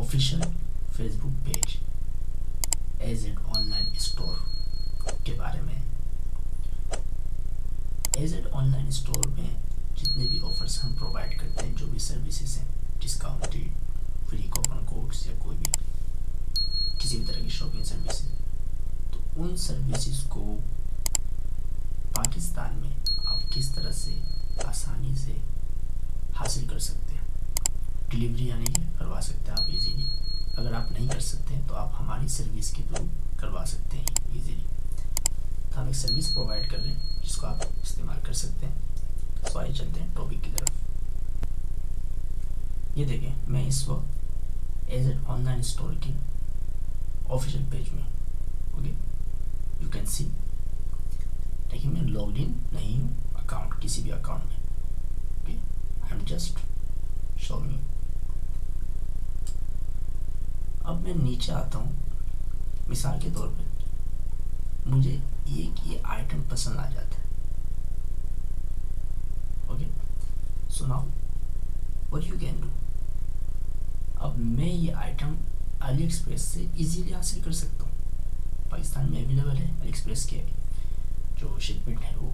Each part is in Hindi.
Official Facebook page AZ online store के बारे में। एजेड ऑनलाइन स्टोर में जितने भी ऑफर्स हम प्रोवाइड करते हैं, जो भी सर्विसेज हैं, डिस्काउंटेड, फ्री कूपन कोड्स या कोई भी किसी भी तरह की शॉपिंग सर्विसेज, तो उन सर्विसेज को पाकिस्तान में आप किस तरह से आसानी से हासिल कर सकते हैं। डिलीवरी यानी कि करवा सकते हैं आप इजीली। अगर आप नहीं कर सकते हैं तो आप हमारी सर्विस के थ्रू करवा सकते हैं इजीली। तो हम एक सर्विस प्रोवाइड कर रहे हैं जिसको आप इस्तेमाल कर सकते हैं। तो आइए चलते हैं टॉपिक की तरफ। ये देखें, मैं इस वक्त एजेड ऑनलाइन स्टोर की ऑफिशियल पेज में, ओके, यू कैन सी। देखिए, मैं लॉग्ड इन नहीं हूँ अकाउंट, किसी भी अकाउंट में, okay, I am just showing you. अब मैं नीचे आता हूँ, मिसाल के तौर पे मुझे ये आइटम पसंद आ जाता है, okay. So now what you can do, अब मैं ये आइटम अली एक्सप्रेस से इजीली हासिल कर सकता हूँ। पाकिस्तान में अवेलेबल है अली एक्सप्रेस के जो शिपमेंट है वो,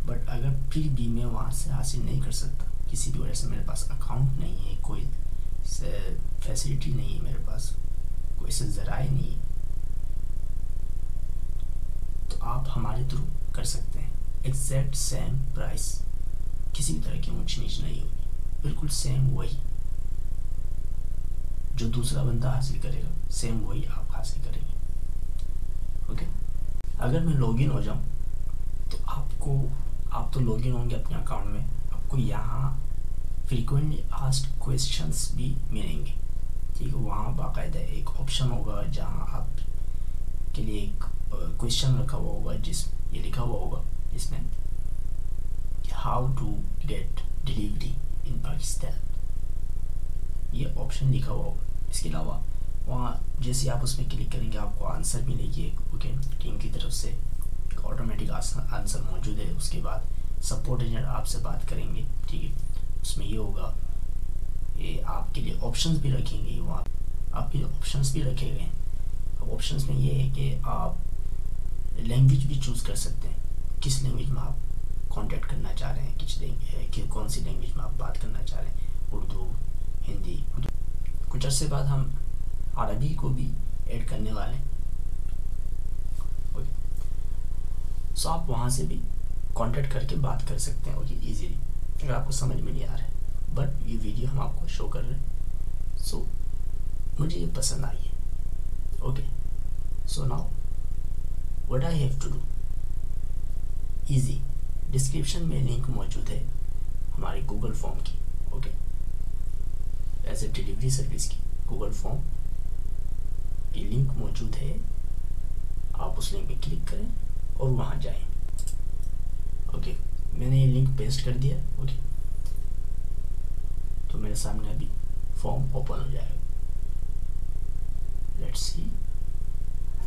बट अगर फिर भी मैं वहाँ से हासिल नहीं कर सकता, किसी भी वजह से मेरे पास अकाउंट नहीं है, कोई फैसिलिटी नहीं है मेरे पास, कोई से ज़राए नहीं है, तो आप हमारे थ्रू कर सकते हैं। एग्जैक्ट सेम प्राइस, किसी भी तरह की ऊंच नीच नहीं होगी, बिल्कुल सेम वही जो दूसरा बंदा हासिल करेगा, सेम वही आप हासिल करेंगे, ओके। अगर मैं लॉगिन हो जाऊं तो आप तो लॉगिन होंगे अपने अकाउंट में, आपको यहाँ फ्रीक्वेंटली आस्क्ड क्वेश्चंस भी मिलेंगे, ठीक है। वहाँ बाकायदा एक ऑप्शन होगा जहाँ आप के लिए एक क्वेश्चन रखा हुआ होगा, ये लिखा हुआ होगा इसमें, हाउ टू गेट डिलीवरी इन पाकिस्तान, ये ऑप्शन लिखा हुआ होगा। इसके अलावा वहाँ जैसे आप उसमें क्लिक करेंगे आपको आंसर मिलेगी, ओके, टीम की तरफ से एक ऑटोमेटिक आंसर मौजूद है। उसके बाद सपोर्ट एजेंट आपसे बात करेंगे, ठीक है। उसमें ये होगा, ये आपके लिए ऑप्शंस भी रखेंगे, वहाँ आपके लिए ऑप्शंस भी रखे गए हैं। अब ऑप्शंस में ये है कि आप लैंग्वेज भी चूज़ कर सकते हैं, किस लैंग्वेज में आप कांटेक्ट करना चाह रहे हैं, कि कौन सी लैंग्वेज में आप बात करना चाह रहे हैं, उर्दू, हिंदी। कुछ अर्से बाद हम अरबी को भी ऐड करने वाले हैं, ओके। सो आप वहाँ से भी कांटेक्ट करके बात कर सकते हैं, ओके, इजीली, अगर आपको समझ में नहीं आ रहा है, बट ये वीडियो हम आपको शो कर रहे हैं। सो मुझे ये पसंद आई है, okay. So now what I have to do, easy, description में लिंक मौजूद है हमारी गूगल फॉर्म की, okay, as a delivery service की गूगल फॉर्म की लिंक मौजूद है। आप उस लिंक पे क्लिक करें और वहाँ जाएं, ओके। मैंने ये लिंक पेस्ट कर दिया, ओके। तो मेरे सामने अभी फॉर्म ओपन हो जाएगा, लेट्स सी,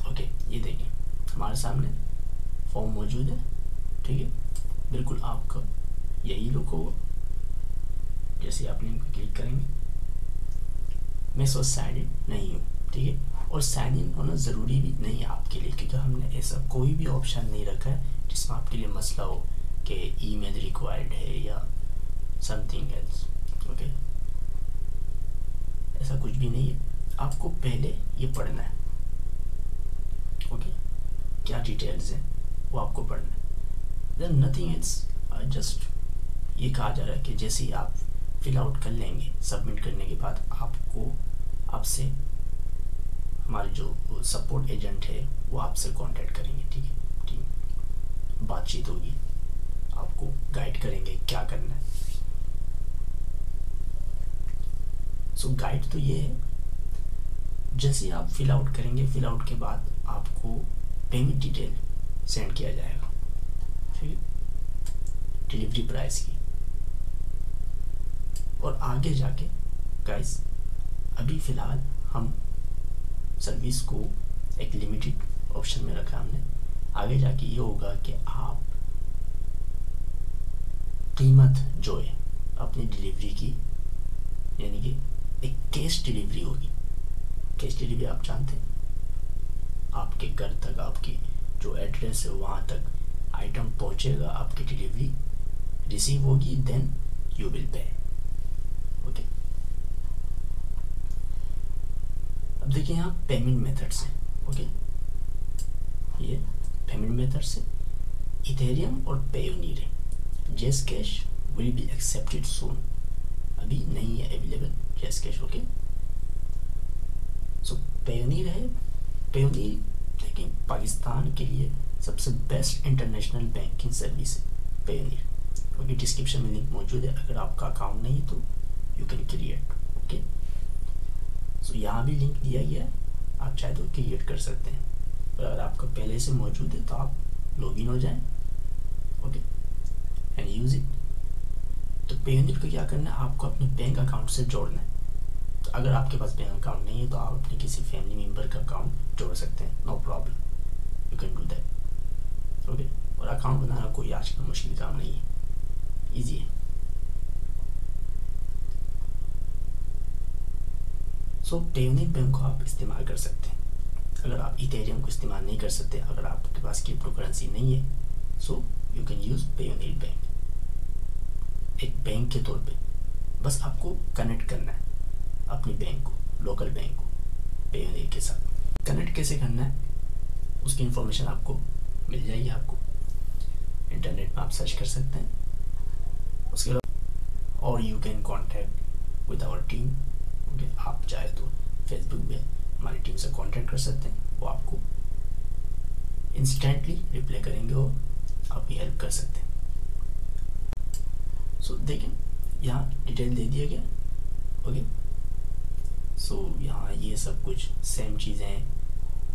ओके। ये देखिए हमारे सामने फॉर्म मौजूद है, ठीक है। बिल्कुल आपका यही लुक होगा जैसे आप लिंक पे क्लिक करेंगे। मैं इस वक्त साइन इन नहीं हूँ, ठीक है, और साइन इन होना ज़रूरी भी नहीं है आपके लिए, क्योंकि हमने ऐसा कोई भी ऑप्शन नहीं रखा है जिसमें आपके लिए मसला हो कि ईमेल रिक्वायर्ड है या समथिंग एल्स, ओके। ऐसा कुछ भी नहीं है, आपको पहले ये पढ़ना है, ओके, क्या डिटेल्स हैं वो आपको पढ़ना है। देन नथिंग एल्स, जस्ट ये कहा जा रहा है कि जैसे ही आप फिल आउट कर लेंगे, सबमिट करने के बाद आपसे हमारे जो सपोर्ट एजेंट है वो आपसे कांटेक्ट करेंगे, ठीक है, ठीक, बातचीत होगी, आपको गाइड करेंगे क्या करना है। सो गाइड तो ये है, जैसे आप फिल आउट करेंगे, फिल आउट के बाद आपको पेमेंट डिटेल सेंड किया जाएगा, ठीक है, डिलीवरी प्राइस की। और आगे जाके गाइस, अभी फ़िलहाल हम सर्विस को एक लिमिटेड ऑप्शन में रखा हमने, आगे जाके ये होगा कि आप कीमत जो है अपनी डिलीवरी की, यानी कि एक कैश डिलीवरी होगी। कैश डिलीवरी आप जानते हैं, आपके घर तक, आपकी जो एड्रेस है वहाँ तक आइटम पहुँचेगा, आपकी डिलीवरी रिसीव होगी, then you will pay. Okay, अब देखिए यहाँ पेमेंट मेथड्स है। ओके, ये पेमेंट मेथड्स है, इथेरियम और पेयोनियर है। JazzCash will be accepted soon, अभी नहीं है available JazzCash. Okay, so Payoneer है। पेयोनियर देखिए पाकिस्तान के लिए सबसे बेस्ट इंटरनेशनल बैंकिंग सर्विस है पेयोनियर। ओके, डिस्क्रिप्शन में लिंक मौजूद है, अगर आपका अकाउंट नहीं है तो यू कैन क्रिएट। ओके, सो यहाँ भी लिंक दिया गया है, आप चाहे तो क्रिएट कर सकते हैं, और अगर आपका पहले से मौजूद है तो आप लॉगिन हो जाएं। Okay, and use it. तो पेयोनियर को क्या करना है, आपको अपने बैंक अकाउंट से जोड़ना है। तो अगर आपके पास बैंक अकाउंट नहीं है तो आप अपने किसी फैमिली मेम्बर का अकाउंट जोड़ सकते हैं, no problem, you can do that. Okay, और अकाउंट बनाना कोई आजकल मुश्किल काम नहीं है, ईजी है। सो पेयोनियर बैंक को आप इस्तेमाल कर सकते हैं। अगर आप इथेरियम को इस्तेमाल नहीं कर सकते, अगर आपके पास क्रिप्टो करेंसी नहीं है, so you can use Payoneer bank एक बैंक के तौर पे। बस आपको कनेक्ट करना है अपनी बैंक को, लोकल बैंक को पेयोनियर के साथ। कनेक्ट कैसे करना है उसकी इन्फॉर्मेशन आपको मिल जाएगी, आपको इंटरनेट में आप सर्च कर सकते हैं उसके बाद। और you can contact with our team. Okay, आप चाहे तो फेसबुक में हमारी टीम से कांटेक्ट कर सकते हैं, वो आपको इंस्टेंटली रिप्लाई करेंगे और आपकी हेल्प कर सकते हैं। सो देखें यहाँ डिटेल दे दिया गया। ओके, सो यहाँ ये सब कुछ सेम चीज़ें हैं,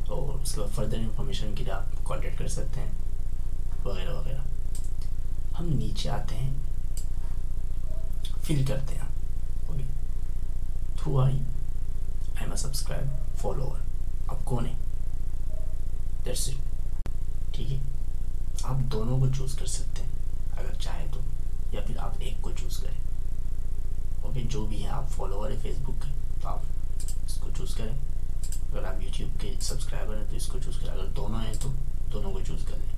और उसके बाद फर्दर इंफॉर्मेशन के लिए आप कांटेक्ट कर सकते हैं वगैरह वगैरह। हम नीचे आते हैं, फिल करते हैं। Okay, through I am a subscribe follower, आप कौन है, दैट्स इट। ठीक है, आप दोनों को चूज़ कर सकते हैं अगर चाहे तो, या फिर आप एक को चूज़ करें। ओके, जो भी है, आप फॉलोअर है फेसबुक के तो आप इसको चूज़ करें, अगर आप यूट्यूब के सब्सक्राइबर हैं तो इसको चूज़ करें, अगर दोनों हैं तो दोनों को चूज़ कर लें।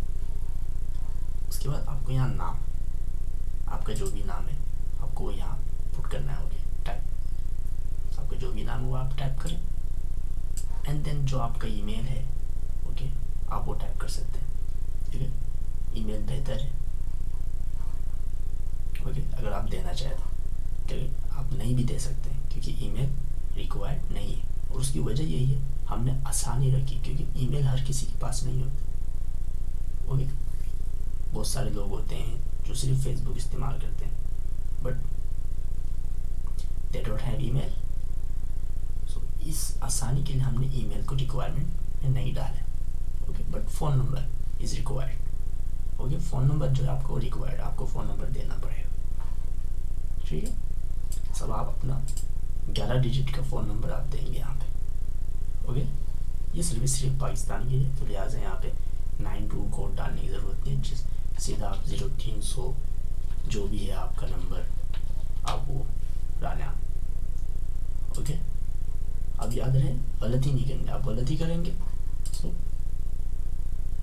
उसके बाद आपको यहाँ नाम, आपका जो भी नाम है आपको यहाँ पुट करना है। ओके, टाइप, आपका जो भी नाम है वो आप टाइप करें, एंड देन जो आपका ईमेल है, ओके, आप वो टाइप कर सकते हैं। ठीक है, ईमेल बेहतर है। ओके, अगर आप देना चाहें तो, ठीक है, आप नहीं भी दे सकते हैं क्योंकि ईमेल रिक्वायर्ड नहीं है, और उसकी वजह यही है हमने आसानी रखी, क्योंकि ईमेल हर किसी के पास नहीं होती। ओके, बहुत सारे लोग होते हैं जो सिर्फ फेसबुक इस्तेमाल करते हैं, but they don't have email. So इस आसानी के लिए हमने ईमेल को रिक्वायरमेंट में नहीं डाला। Okay, but phone number is required. Okay, phone number जो है आपको रिक्वायर्ड, आपको फ़ोन नंबर देना पड़ेगा। ठीक है, सब आप अपना 11 डिजिट का फ़ोन नंबर आप देंगे यहाँ पे। ओके, ये सर्विस सिर्फ पाकिस्तान की है, तो लिहाजा यहाँ पे 92 कोड डालने की ज़रूरत नहीं, जिस सीधा आप 0300 जो भी है आपका नंबर आप वो डालें। ओके, अब याद रहे गलती नहीं करेंगे, आप गलती करेंगे तो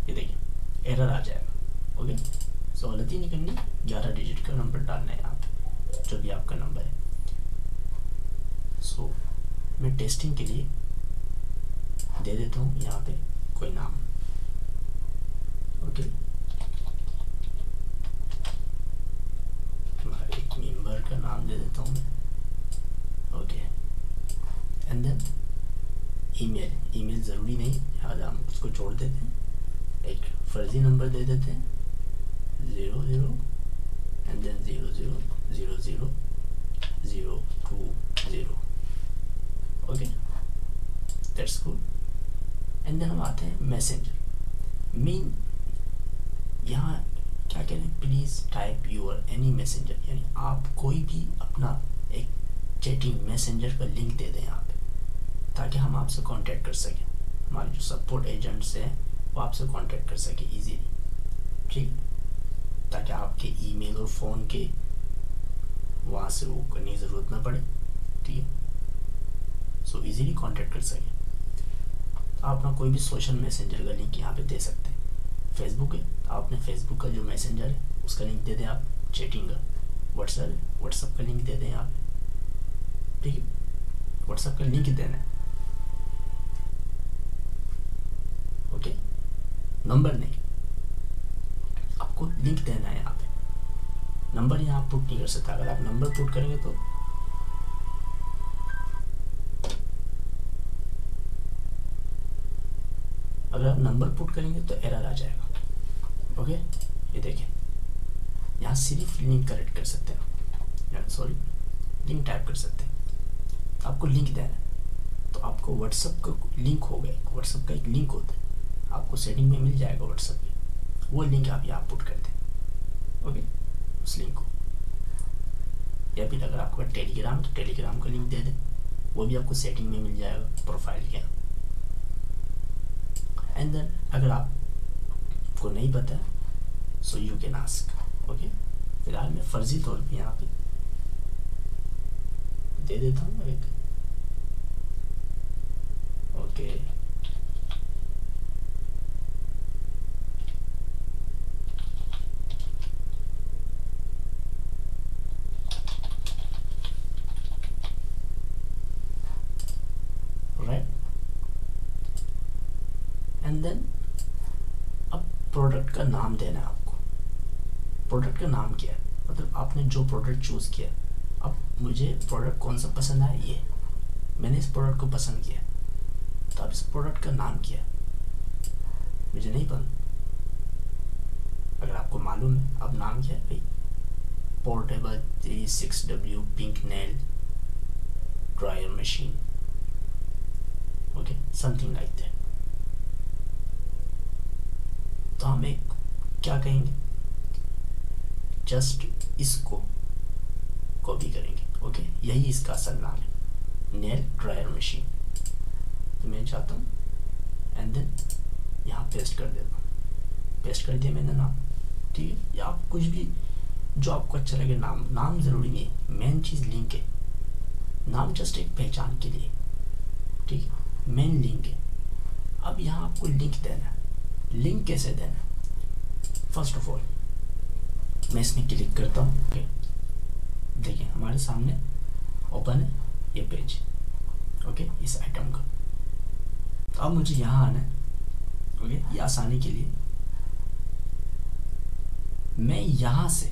ये देखिए एरर आ जाएगा। ओके, सो गलती नहीं करनी, 11 डिजिट का नंबर डालना है यहाँ पे, जो भी आपका नंबर है। सो मैं टेस्टिंग के लिए दे देता हूँ यहाँ पे कोई नाम। ओके, हमारे एक मेंबर का नाम दे देता हूँ मैं। ओके, एंड देन ईमेल ज़रूरी नहीं, लिहाजा हम उसको छोड़ देते हैं, एक फर्जी नंबर दे देते हैं 00 and then 000020। Okay, that's good. And then हम आते हैं मैसेंजर। मीन यहाँ क्या कह रहे हैं, please type your any messenger, यानी आप कोई भी अपना एक चैटिंग मैसेंजर का लिंक दे दें यहाँ पे, ताकि हम आपसे कांटेक्ट कर सकें, हमारे जो सपोर्ट एजेंट्स हैं वो आपसे कांटेक्ट कर सकें इजीली। ठीक, ताकि आपके ईमेल और फ़ोन के वहाँ से वो करने की ज़रूरत ना पड़े। ठीक है, सो इजीली कांटेक्ट कर सकें। आप अपना कोई भी सोशल मैसेंजर का लिंक यहाँ पे दे सकते हैं। फेसबुक है, आप अपने फेसबुक का जो मैसेंजर है उसका लिंक दे दें आप। चैटिंग का व्हाट्सएप है, व्हाट्सएप का लिंक दे दें यहाँ पे, ठीक है। व्हाट्सएप का लिंक देना है, ओके, नंबर नहीं, आपको लिंक देना है यहाँ पे। नंबर यहाँ पुट नहीं कर सकता। अगर आप नंबर पुट करेंगे तो एरर आ जाएगा, ओके। ये देखें, यहाँ सिर्फ लिंक करेक्ट कर सकते हैं, सॉरी लिंक टाइप कर सकते हैं। आपको लिंक देना है तो आपको व्हाट्सएप का लिंक होगा, व्हाट्सएप का एक लिंक होता है, आपको सेटिंग में मिल जाएगा व्हाट्सएप में, वो लिंक आप यहाँ पुट कर दें, ओके, उस लिंक को। या फिर अगर आपका टेलीग्राम तो टेलीग्राम का लिंक दे दें, वो भी आपको सेटिंग में मिल जाएगा प्रोफाइल के। एंड देन अगर आपको नहीं पता है so you can ask, okay. फिलहाल मैं फर्जी तौर पे यहाँ पे दे देता हूँ एक, ओके। राइट, एंड देन अब प्रोडक्ट का नाम देना है आपको। प्रोडक्ट का नाम क्या है, मतलब आपने जो प्रोडक्ट चूज़ किया। अब मुझे प्रोडक्ट कौन सा पसंद आया, ये मैंने इस प्रोडक्ट को पसंद किया, तो अब इस प्रोडक्ट का नाम क्या है मुझे नहीं पता। अगर आपको मालूम है अब नाम क्या है भाई, portable 36W pink nail dryer machine, okay, something like that. तो हम एक क्या कहेंगे, जस्ट इसको कॉपी करेंगे, ओके। यही इसका असल नाम है, नेल ड्रायर मशीन। तो मैं चाहता हूँ एंड देन यहाँ पेस्ट कर देता हूँ, पेस्ट कर दिया मैंने नाम, ठीक है। या आप कुछ भी जो आपको अच्छा लगे, नाम ज़रूरी नहीं है, मेन चीज़ लिंक है। नाम जस्ट एक पहचान के लिए, ठीक है, मेन लिंक है। अब यहाँ आपको लिंक देना है। लिंक कैसे देना है, फर्स्ट ऑफ ऑल मैं इसमें क्लिक करता हूँ, ओके। देखिए हमारे सामने ओपन है ये पेज, ओके, इस आइटम का। तो अब मुझे यहाँ आना है, ओके। ये आसानी के लिए मैं यहाँ से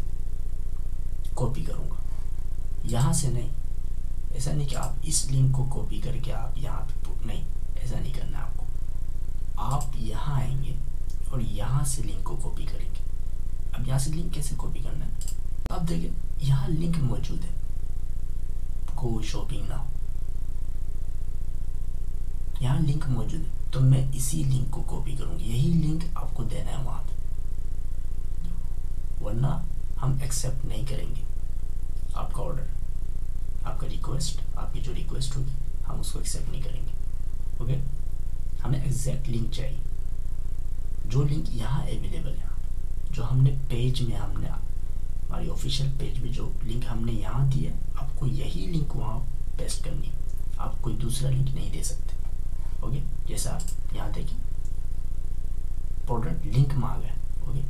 कॉपी करूँगा, यहाँ से नहीं। ऐसा नहीं कि आप इस लिंक को कॉपी करके आप यहाँ पे, नहीं, ऐसा नहीं करना है आपको। आप यहाँ आएंगे और यहाँ से लिंक को कॉपी करेंगे। अब यहाँ से लिंक कैसे कॉपी करना है, अब देखिए यहाँ लिंक मौजूद है, गो शॉपिंग नाउ, यहाँ लिंक मौजूद है। तो मैं इसी लिंक को कॉपी करूँगी, यही लिंक आपको देना है वहाँ पे, वरना हम एक्सेप्ट नहीं करेंगे आपका ऑर्डर, आपका रिक्वेस्ट, आपकी जो रिक्वेस्ट होगी हम उसको एक्सेप्ट नहीं करेंगे, ओके। हमें एग्जैक्ट लिंक चाहिए, जो लिंक यहाँ अवेलेबल है, जो हमने पेज में, हमने हमारी ऑफिशियल पेज में जो लिंक हमने यहाँ दिया, आपको यही लिंक वहाँ पेस्ट करनी है। आप कोई दूसरा लिंक नहीं दे सकते, ओके। जैसा आप यहाँ देखिए प्रोडक्ट लिंक मांगा है, okay.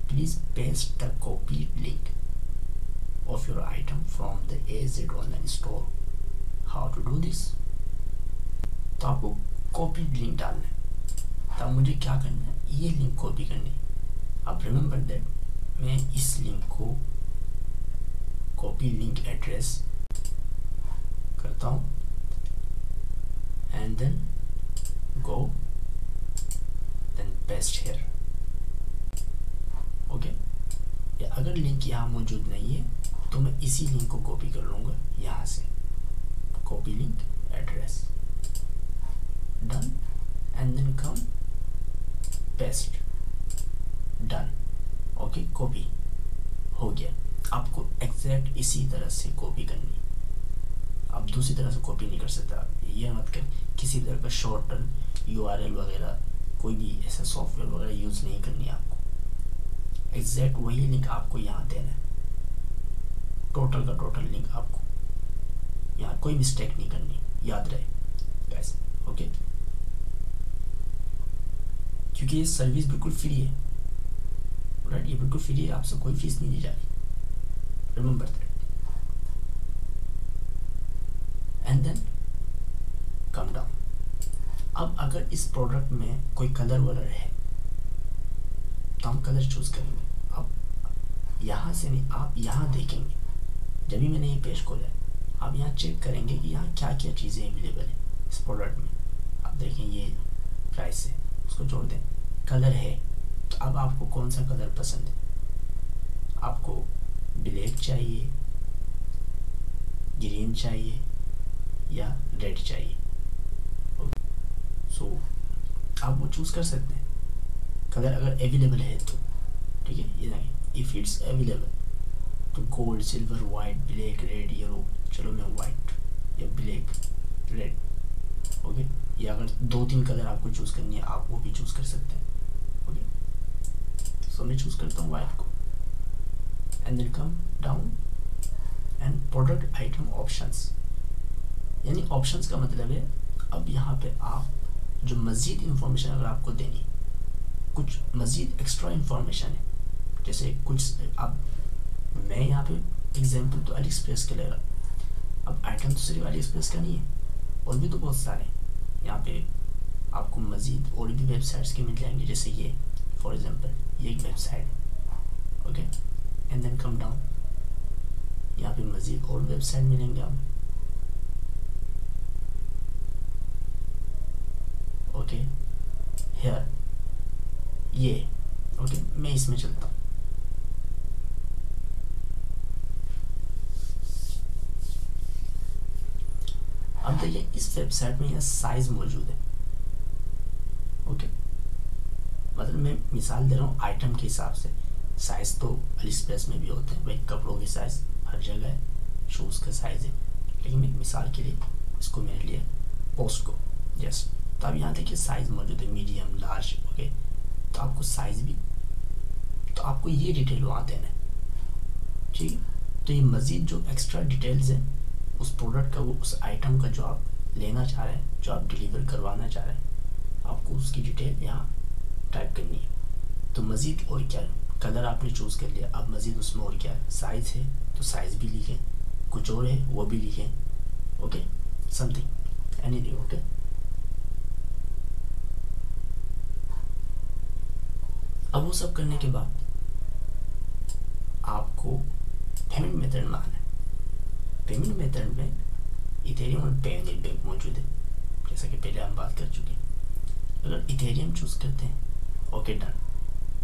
Please paste the copy link of your item from the AZ online store. How to do this? तो आपको कॉपी लिंक डालना है। तब मुझे क्या करना है, ये लिंक कॉपी करनी है। अब रिमेंबर दैट मैं इस लिंक को कॉपी लिंक एड्रेस करता हूँ and then go then paste here, okay. अगर लिंक यहाँ मौजूद नहीं है तो मैं इसी लिंक को कॉपी कर लूँगा यहाँ से, copy link address, done, and then come paste, done, okay. Copy हो गया। आपको एग्जैक्ट इसी तरह से कॉपी करनी है, आप दूसरी तरह से कॉपी नहीं कर सकता। ये मत कर किसी तरह का शॉर्ट टर्म URL वगैरह, कोई भी ऐसा सॉफ्टवेयर वगैरह यूज़ नहीं करनी है आपको। एग्जैक्ट वही लिंक आपको यहाँ देना है, टोटल का टोटल लिंक आपको, यहाँ कोई मिस्टेक नहीं करनी, याद रहे। गाइस, ओके, क्योंकि ये सर्विस बिल्कुल फ्री है, राइट, ये बिल्कुल फ्री है, आपसे कोई फीस नहीं दी जा रही, remember that. And then come down. अब अगर इस प्रोडक्ट में कोई कलर वलर है तो हम कलर चूज करेंगे। अब यहाँ से नहीं, आप यहाँ देखेंगे, जब भी मैंने ये पेज खोला है, आप यहाँ चेक करेंगे कि यहाँ क्या क्या चीज़ें अवेलेबल है इस प्रोडक्ट में। आप देखें ये प्राइस है, उसको जोड़ दें, कलर है, तो अब आपको कौन सा कलर पसंद है, आपको ब्लैक चाहिए, ग्रीन चाहिए या रेड चाहिए, सो आप वो चूज़ कर सकते हैं कलर अगर अवेलेबल है तो, ठीक है। ये नहीं, इफ़ इट्स अवेलेबल तो gold, silver, white, black, red, yellow, चलो मैं वाइट या ब्लैक, रेड, ओके। या अगर 2-3 कलर आपको चूज़ करनी है, आप वो भी चूज़ कर सकते हैं, ओके। सो मैं चूज़ करता हूँ वाइट को, and then come down and product item options, यानी ऑप्शंस का मतलब है अब यहाँ पे आप जो मज़ीद इन्फॉर्मेशन अगर आपको देनी, कुछ मज़ीद एक्स्ट्रा इन्फॉर्मेशन है, जैसे कुछ अब मैं यहाँ पे एग्जांपल तो अली एक्सप्रेस का ले रहा, अब आइटम तो सिर्फ अली एक्सप्रेस का नहीं है, और भी तो बहुत सारे हैं यहाँ पे, आपको मज़ीद और भी वेबसाइट्स के मिल जाएंगे, जैसे ये फॉर एग्जांपल ये एक वेबसाइट है, okay. And then come down, यहाँ पे मज़ीद और वेबसाइट मिलेंगे हमें, ओके। हेयर ये, ओके, मैं इसमें चलता हूँ, अब देखिए इस वेबसाइट में यह साइज मौजूद है, ओके। मतलब मैं मिसाल दे रहा हूँ आइटम के हिसाब से, साइज तो अली एक्सप्रेस में भी होते हैं भाई, कपड़ों के साइज हर जगह है, शूज़ का साइज है, लेकिन एक मिसाल के लिए इसको मैंने लिया पोस्ट को, यस। तो अब यहाँ देखिए साइज मौजूद है, मीडियम, लार्ज, ओके। तो आपको साइज भी, तो आपको ये डिटेल वहाँ देना है, ठीक है। तो ये मज़ीद जो एक्स्ट्रा डिटेल्स हैं उस प्रोडक्ट का, वो उस आइटम का जो आप लेना चाह रहे हैं, जो आप डिलीवर करवाना चाह रहे हैं, आपको उसकी डिटेल यहाँ टाइप करनी है। तो मज़ीद और क्या, कलर आपने चूज़ कर लिया, अब मज़ीद उसमें और क्या है, साइज़ है तो साइज़ भी लिखें, कुछ और है वो भी लिखें, ओके, समथिंग, एनीथिंग, ओके। अब वो सब करने के बाद आपको पेमेंट मेथड में आना है। पेमेंट मेथड में इथेरियम और पेयोनियर बैंक मौजूद है, जैसा कि पहले हम बात कर चुके हैं। अगर इथेरियम चूज़ करते हैं, ओके डन,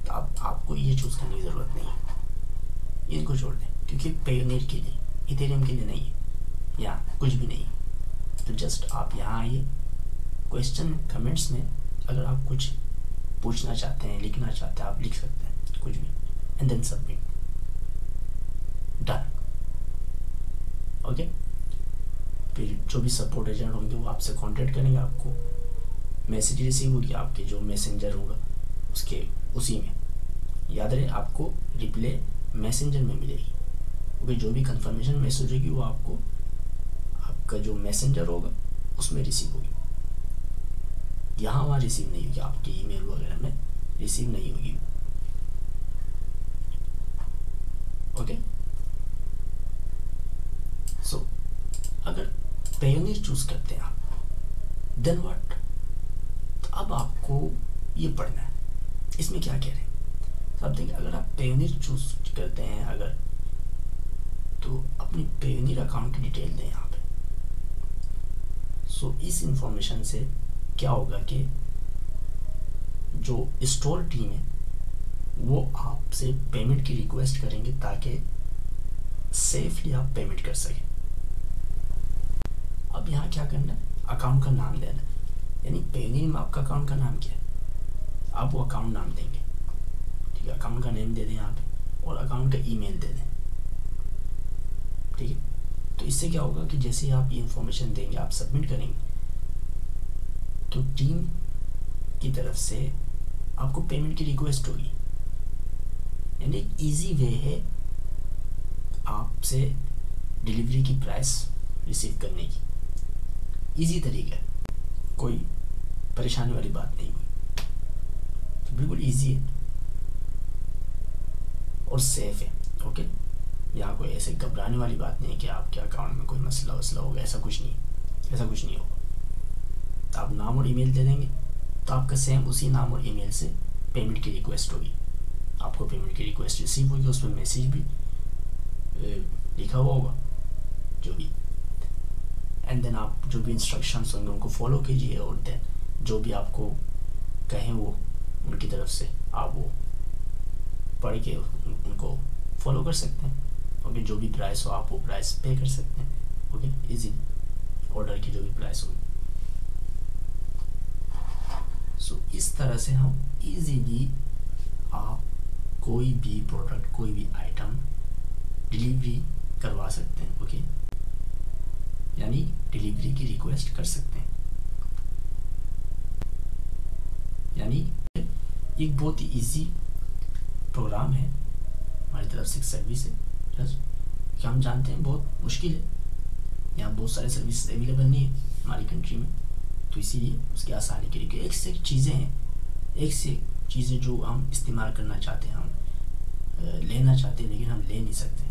तो अब आपको ये चूज़ करने की ज़रूरत नहीं है, इनको छोड़ दें, क्योंकि पेयोनियर के लिए, इथेरियम के लिए नहीं है, या कुछ भी नहीं है। तो जस्ट आप यहाँ आइए, क्वेश्चन कमेंट्स में अगर आप कुछ पूछना चाहते हैं, लिखना चाहते हैं, आप लिख सकते हैं कुछ भी, and then submit, done, okay. फिर जो भी सपोर्ट एजेंट होंगे वो आपसे कांटेक्ट करेंगे, आपको मैसेज रिसीव होगी आपके जो मैसेंजर होगा उसके, उसी में याद रहे आपको रिप्लाई मैसेंजर में मिलेगी, क्योंकि जो भी कंफर्मेशन मैसेज होगी वो आपको आपका जो मैसेंजर होगा उसमें रिसीव होगी, यहाँ वहाँ रिसीव नहीं होगी, आपके ईमेल वगैरह में रिसीव नहीं होगी, ओके। सो अगर पेयोनियर चूज़ करते हैं आप, देन व्हाट, तो अब आपको ये पढ़ना है, इसमें क्या कह रहे हैं। अब देखिए अगर आप पेयोनियर चूज़ करते हैं अगर, तो अपनी पेयोनियर अकाउंट की डिटेल दें यहाँ पे। सो इस इंफॉर्मेशन से क्या होगा कि जो स्टोर टीम है वो आपसे पेमेंट की रिक्वेस्ट करेंगे ताकि सेफली आप पेमेंट कर सकें। अब यहाँ क्या करना है, अकाउंट का नाम देना है, यानी पेयोनियर में आपका अकाउंट का नाम क्या है, आप वो अकाउंट नाम देंगे, ठीक है। अकाउंट का नेम दे दें यहाँ पे, और अकाउंट का ईमेल दे दें, ठीक है। तो इससे क्या होगा कि जैसे ही आप ये इन्फॉर्मेशन देंगे, आप सबमिट करेंगे, तो टीम की तरफ से आपको पेमेंट की रिक्वेस्ट होगी, यानी एक ईजी वे है आपसे डिलीवरी की प्राइस रिसीव करने की, इजी तरीका है, कोई परेशानी वाली बात नहीं हुई। तो बिल्कुल इजी है और सेफ है। ओके, यहाँ कोई ऐसे घबराने वाली बात नहीं है कि आपके अकाउंट में कोई मसला वसला होगा, ऐसा कुछ नहीं होगा। आप नाम और ईमेल दे देंगे तो आपका सेम उसी नाम और ईमेल से पेमेंट की रिक्वेस्ट होगी, आपको पेमेंट की रिक्वेस्ट रिसीव होगी, उसमें मैसेज भी लिखा हुआ होगा जो भी, एंड देन आप जो भी इंस्ट्रक्शंस होंगे उनको फॉलो कीजिए, और देन जो भी आपको कहें वो उनकी तरफ से आप वो पढ़ के उनको फॉलो कर सकते हैं। ओके, जो भी प्राइस हो आप वो प्राइस पे कर सकते हैं। ओके, इजी ऑर्डर की जो भी प्राइस होगी। सो इस तरह से हम इजीली आप कोई भी प्रोडक्ट, कोई भी आइटम डिलीवरी करवा सकते हैं। ओके, यानी डिलीवरी की रिक्वेस्ट कर सकते हैं। यानी एक बहुत ही इजी प्रोग्राम है, हमारी तरफ से एक सर्विस है। जस्ट कि हम जानते हैं बहुत मुश्किल है, यहाँ बहुत सारे सर्विस अवेलेबल नहीं है हमारी कंट्री में, तो इसीलिए उसकी आसानी के लिए एक से एक चीज़ें हैं, एक से एक चीज़ें जो हम इस्तेमाल करना चाहते हैं, हम लेना चाहते हैं, लेकिन हम ले नहीं सकते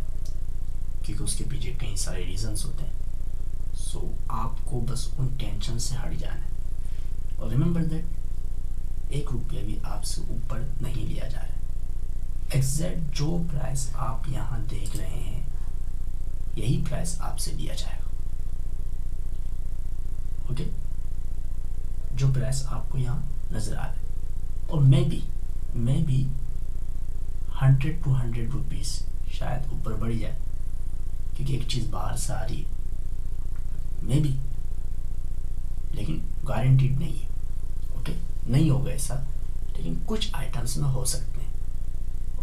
क्योंकि उसके पीछे कई सारे रीजंस होते हैं। सो आपको बस उन टेंशन से हट जाना है, और रिमेंबर दैट ₹1 भी आपसे ऊपर नहीं लिया जा रहा है। एग्जैक्ट जो प्राइस आप यहाँ देख रहे हैं यही प्राइस आपसे लिया जाएगा। ओके, जो प्राइस आपको यहाँ नजर आ रहा है, और मैं भी 100 to 100 रुपीज़ शायद ऊपर बढ़ जाए क्योंकि एक चीज़ बाहर से आ रही है, मे बी, लेकिन गारंटीड नहीं है। ओके, नहीं होगा ऐसा, लेकिन कुछ आइटम्स में हो सकते हैं।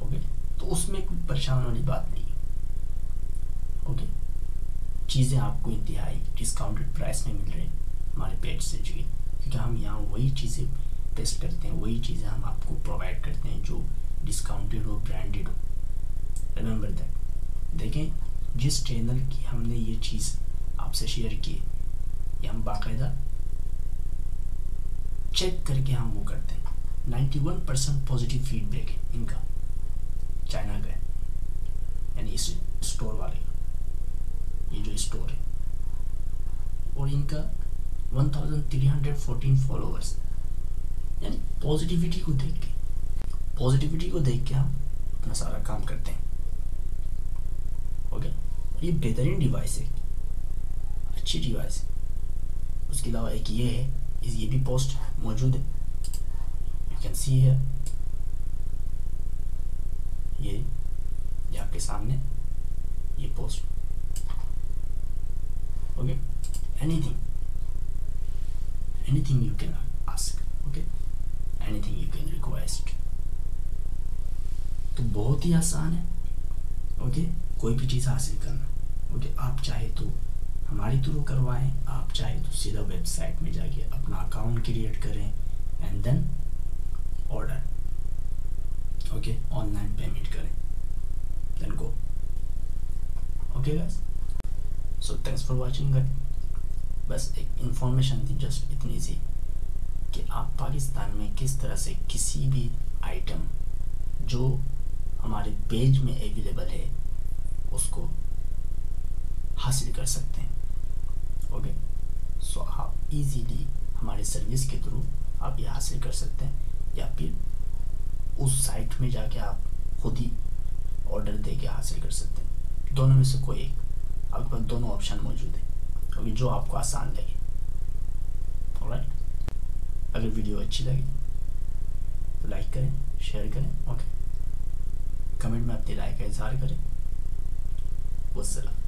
ओके, तो उसमें कोई परेशान वाली बात नहीं है। ओके, चीज़ें आपको इंतहाई डिस्काउंटेड प्राइस में मिल रही हैं हमारे पेज से जी, क्योंकि हम यहाँ वही चीज़ें पेश करते हैं, वही चीज़ें हम आपको प्रोवाइड करते हैं जो डिस्काउंटेड हो, ब्रांडेड हो। Remember that. देखें, जिस चैनल की हमने ये चीज़ आपसे शेयर की, ये हम बाकायदा चेक करके हम वो करते हैं। 91% पॉजिटिव फीडबैक है इनका, चाइना का है, यानी इस स्टोर वाले का, ये जो स्टोर है, और इनका 1314 फॉलोअर्स, यानी पॉजिटिविटी को देख के हम अपना सारा काम करते हैं। ओके, ये बेहतरीन डिवाइस है, अच्छी डिवाइस है। उसके अलावा एक ये है, ये भी पोस्ट मौजूद है, यू कैन सी है, ये आपके सामने ये post. Okay, anything you can ask, okay, anything you can request. तो बहुत ही आसान है। ओके, कोई भी चीज़ हासिल करना। ओके, आप चाहे तो हमारी थ्रू करवाएं, आप चाहे तो सीधा वेबसाइट में जाके अपना अकाउंट क्रिएट करें and then order. Okay, online payment करें, then go. Okay guys, so thanks for watching. बस एक इंफॉर्मेशन थी, जस्ट इतनी सी, कि आप पाकिस्तान में किस तरह से किसी भी आइटम जो हमारे पेज में अवेलेबल है उसको हासिल कर सकते हैं। ओके, सो आप इजीली हमारे सर्विस के थ्रू आप ये हासिल कर सकते हैं, या फिर उस साइट में जाके आप खुद ही ऑर्डर दे के हासिल कर सकते हैं। दोनों में से कोई एक, आपके पास दोनों ऑप्शन मौजूद है, अभी जो आपको आसान लगे। ऑलराइट, अगर वीडियो अच्छी लगी तो लाइक करें, शेयर करें। ओके, कमेंट में अपनी राय का इजहार करें। वस्सलाम।